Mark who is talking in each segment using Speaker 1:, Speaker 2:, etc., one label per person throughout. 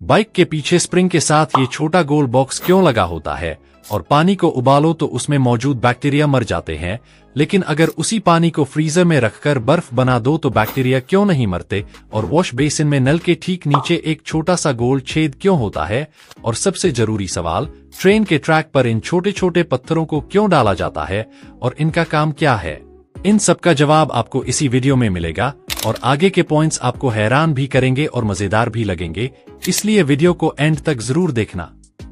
Speaker 1: Bike के पीछे spring के साथ ये छोटा गोल बॉक्स क्यों लगा होता है? और पानी को उबालो तो उसमें मौजूद बैक्टीरिया मर जाते हैं, लेकिन अगर उसी पानी को फ्रीजर में रखकर बर्फ बना दो तो बैक्टीरिया क्यों नहीं मरते? और वॉश बेसिन में नल के ठीक नीचे एक छोटा सा गोल छेद क्यों होता है? और सबसे जरूरी सवाल, ट्रेन के ट्रैक पर इन छोटे छोटे पत्थरों को क्यों डाला जाता है और इनका काम क्या है? इन सब का जवाब आपको इसी वीडियो में मिलेगा और आगे के पॉइंट्स आपको हैरान भी करेंगे और मजेदार भी लगेंगे, इसलिए वीडियो को एंड तक जरूर देखना।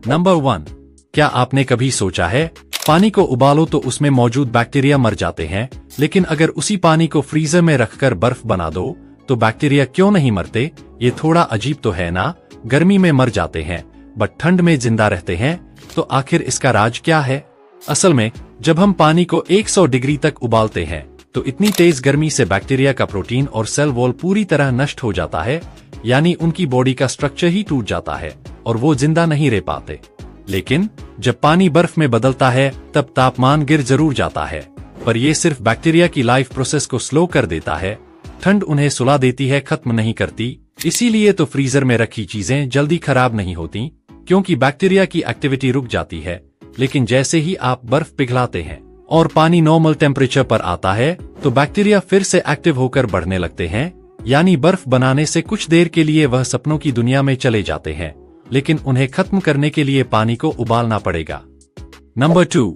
Speaker 1: नंबर 1, क्या आपने कभी सोचा है पानी को उबालो तो उसमें मौजूद बैक्टीरिया मर जाते हैं, लेकिन अगर उसी पानी को फ्रीजर में रखकर बर्फ बना दो तो बैक्टीरिया क्यों नहीं मरते? ये थोड़ा अजीब तो है ना? गर्मी में मर जाते हैं बट ठंड में जिंदा रहते हैं, तो आखिर इसका राज क्या है? असल में जब हम पानी को 100 डिग्री तक उबालते हैं तो इतनी तेज गर्मी से बैक्टीरिया का प्रोटीन और सेल वॉल पूरी तरह नष्ट हो जाता है, यानी उनकी बॉडी का स्ट्रक्चर ही टूट जाता है और वो जिंदा नहीं रह पाते। लेकिन जब पानी बर्फ में बदलता है तब तापमान गिर जरूर जाता है, पर यह सिर्फ बैक्टीरिया की लाइफ प्रोसेस को स्लो कर देता है। ठंड उन्हें सुला देती है, खत्म नहीं करती। इसीलिए तो फ्रीजर में रखी चीजें जल्दी खराब नहीं होती, क्योंकि बैक्टीरिया की एक्टिविटी रुक जाती है। लेकिन जैसे ही आप बर्फ पिघलाते हैं और पानी नॉर्मल टेम्परेचर पर आता है तो बैक्टीरिया फिर से एक्टिव होकर बढ़ने लगते हैं, यानी बर्फ बनाने से कुछ देर के लिए वह सपनों की दुनिया में चले जाते हैं, लेकिन उन्हें खत्म करने के लिए पानी को उबालना पड़ेगा। नंबर 2,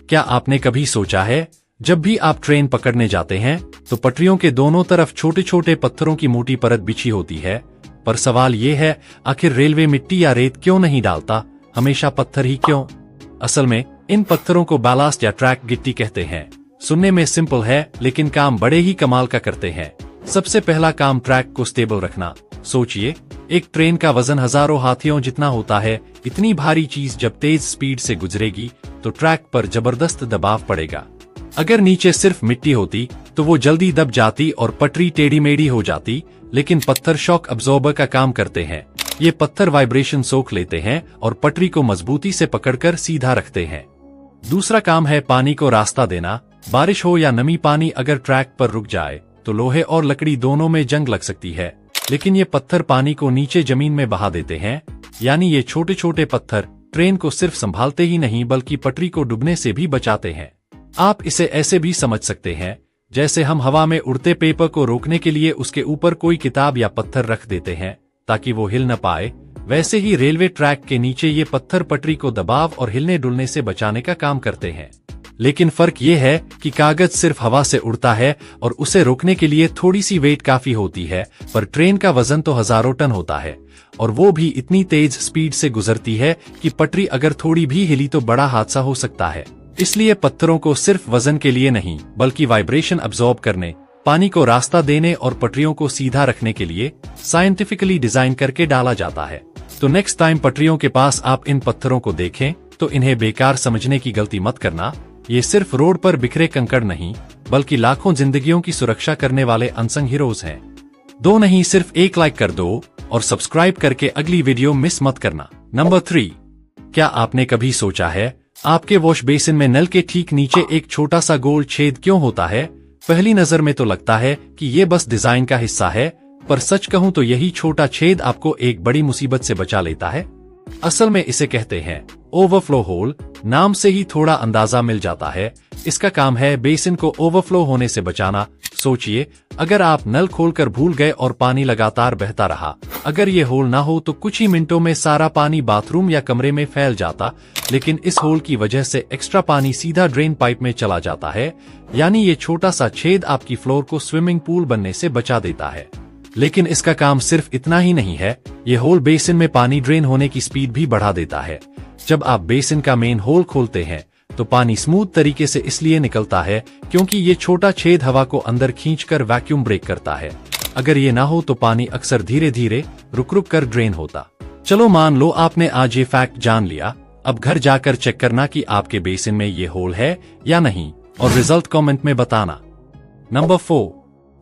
Speaker 1: क्या आपने कभी सोचा है जब भी आप ट्रेन पकड़ने जाते हैं तो पटरियों के दोनों तरफ छोटे छोटे पत्थरों की मोटी परत बिछी होती है, पर सवाल ये है आखिर रेलवे मिट्टी या रेत क्यों नहीं डालता, हमेशा पत्थर ही क्यों? असल में इन पत्थरों को बैलास्ट या ट्रैक गिट्टी कहते हैं। सुनने में सिंपल है लेकिन काम बड़े ही कमाल का करते हैं। सबसे पहला काम ट्रैक को स्टेबल रखना। सोचिए, एक ट्रेन का वजन हजारों हाथियों जितना होता है। इतनी भारी चीज जब तेज स्पीड से गुजरेगी तो ट्रैक पर जबरदस्त दबाव पड़ेगा। अगर नीचे सिर्फ मिट्टी होती तो वो जल्दी दब जाती और पटरी टेढ़ी मेढ़ी हो जाती, लेकिन पत्थर शॉक अब्जॉर्बर का काम करते हैं। ये पत्थर वाइब्रेशन सोख लेते हैं और पटरी को मजबूती से पकड़कर सीधा रखते हैं। दूसरा काम है पानी को रास्ता देना। बारिश हो या नमी, पानी अगर ट्रैक पर रुक जाए तो लोहे और लकड़ी दोनों में जंग लग सकती है, लेकिन ये पत्थर पानी को नीचे जमीन में बहा देते हैं। यानी ये छोटे छोटे पत्थर ट्रेन को सिर्फ संभालते ही नहीं बल्कि पटरी को डूबने से भी बचाते हैं। आप इसे ऐसे भी समझ सकते हैं जैसे हम हवा में उड़ते पेपर को रोकने के लिए उसके ऊपर कोई किताब या पत्थर रख देते हैं ताकि वो हिल न पाए, वैसे ही रेलवे ट्रैक के नीचे ये पत्थर पटरी को दबाव और हिलने डुलने से बचाने का काम करते हैं। लेकिन फर्क ये है कि कागज सिर्फ हवा से उड़ता है और उसे रोकने के लिए थोड़ी सी वेट काफी होती है, पर ट्रेन का वजन तो हजारों टन होता है और वो भी इतनी तेज स्पीड से गुजरती है कि पटरी अगर थोड़ी भी हिली तो बड़ा हादसा हो सकता है। इसलिए पत्थरों को सिर्फ वजन के लिए नहीं बल्कि वाइब्रेशन अब्सॉर्ब करने, पानी को रास्ता देने और पटरियों को सीधा रखने के लिए साइंटिफिकली डिजाइन करके डाला जाता है। तो नेक्स्ट टाइम पटरियों के पास आप इन पत्थरों को देखें तो इन्हें बेकार समझने की गलती मत करना। ये सिर्फ रोड पर बिखरे कंकड़ नहीं बल्कि लाखों जिंदगियों की सुरक्षा करने वाले अनसंग हीरोज हैं। दो नहीं, सिर्फ एक लाइक कर दो और सब्सक्राइब करके अगली वीडियो मिस मत करना। नंबर 3, क्या आपने कभी सोचा है आपके वॉश बेसिन में नल के ठीक नीचे एक छोटा सा गोल छेद क्यों होता है? पहली नजर में तो लगता है कि ये बस डिजाइन का हिस्सा है, पर सच कहूं तो यही छोटा छेद आपको एक बड़ी मुसीबत से बचा लेता है। असल में इसे कहते हैं ओवरफ्लो होल। नाम से ही थोड़ा अंदाजा मिल जाता है। इसका काम है बेसिन को ओवरफ्लो होने से बचाना। सोचिए, अगर आप नल खोलकर भूल गए और पानी लगातार बहता रहा, अगर ये होल ना हो तो कुछ ही मिनटों में सारा पानी बाथरूम या कमरे में फैल जाता, लेकिन इस होल की वजह से एक्स्ट्रा पानी सीधा ड्रेन पाइप में चला जाता है। यानी ये छोटा सा छेद आपकी फ्लोर को स्विमिंग पूल बनने से बचा देता है। लेकिन इसका काम सिर्फ इतना ही नहीं है, ये होल बेसिन में पानी ड्रेन होने की स्पीड भी बढ़ा देता है। जब आप बेसिन का मेन होल खोलते हैं तो पानी स्मूथ तरीके से इसलिए निकलता है क्योंकि ये छोटा छेद हवा को अंदर खींचकर वैक्यूम ब्रेक करता है। अगर ये ना हो तो पानी अक्सर धीरे धीरे रुक रुक कर ड्रेन होता। चलो मान लो आपने आज ये फैक्ट जान लिया। अब घर जाकर चेक करना कि आपके बेसिन में ये होल है या नहीं और रिजल्ट कमेंट में बताना। नंबर 4,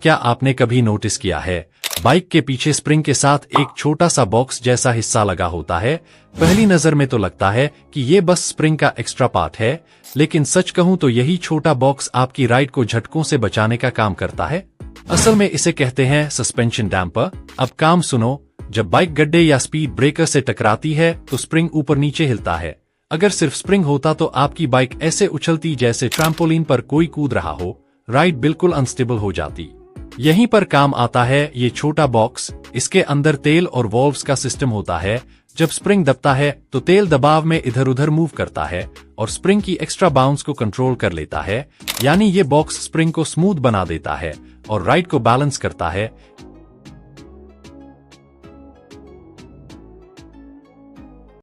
Speaker 1: क्या आपने कभी नोटिस किया है बाइक के पीछे स्प्रिंग के साथ एक छोटा सा बॉक्स जैसा हिस्सा लगा होता है? पहली नजर में तो लगता है कि ये बस स्प्रिंग का एक्स्ट्रा पार्ट है, लेकिन सच कहूं तो यही छोटा बॉक्स आपकी राइड को झटकों से बचाने का काम करता है। असल में इसे कहते हैं सस्पेंशन डैम्पर। अब काम सुनो, जब बाइक गड्ढे या स्पीड ब्रेकर से टकराती है तो स्प्रिंग ऊपर नीचे हिलता है। अगर सिर्फ स्प्रिंग होता तो आपकी बाइक ऐसे उछलती जैसे ट्रैम्पोलिन पर कोई कूद रहा हो, राइड बिल्कुल अनस्टेबल हो जाती। यहीं पर काम आता है ये छोटा बॉक्स। इसके अंदर तेल और वॉल्व्स का सिस्टम होता है। जब स्प्रिंग दबता है तो तेल दबाव में इधर उधर मूव करता है और स्प्रिंग की एक्स्ट्रा बाउंस को कंट्रोल कर लेता है। यानी ये बॉक्स स्प्रिंग को स्मूथ बना देता है और राइड को बैलेंस करता है।